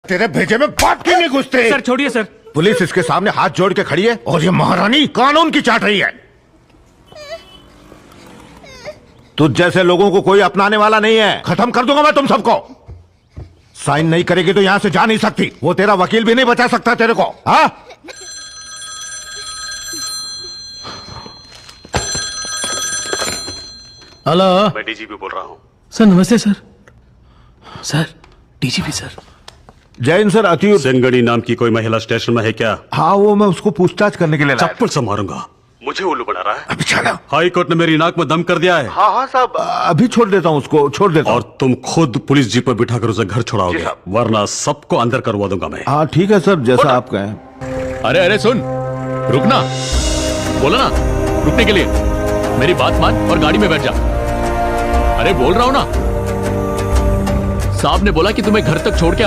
तेरे भेजे में बात क्यों नहीं घुसते? सर छोड़िए सर। पुलिस इसके सामने हाथ जोड़ के खड़ी है और ये महारानी कानून की चाट रही है। तुझ जैसे लोगों को कोई अपनाने वाला नहीं है। खत्म कर दूंगा मैं तुम सबको। साइन नहीं करेगी तो यहां से जा नहीं सकती। वो तेरा वकील भी नहीं बचा सकता तेरे को। हाँ? हेलो, मैं डीजीपी बोल रहा हूँ। सर नमस्ते sir. Sir DGP sir. Jain sir अति सेंगड़ी नाम की कोई महिला स्टेशन में है क्या? हाँ, वो मैं उसको पूछताछ करने के लिए लाया था। चप्पल से मारूंगा। मुझे उल्लू बना रहा है। अभी चलो। हाई कोर्ट ने मेरी नाक में दम कर दिया है। हाँ हाँ साहब, अभी छोड़ देता हूँ उसको, छोड़ देता हूँ। और तुम खुद पुलिस जीप पर बिठाकर उसे घर छुड़ाओगे, वरना सबको अंदर करवा दूंगा मैं। हाँ ठीक है सर, जैसा आप कहें। अरे अरे सुन, रुकना, बोला ना रुकने के लिए। मेरी बात मान और गाड़ी में बैठ जा। अरे बोल रहा हूं ना, साहब ने बोला कि तुम्हें घर तक छोड़ के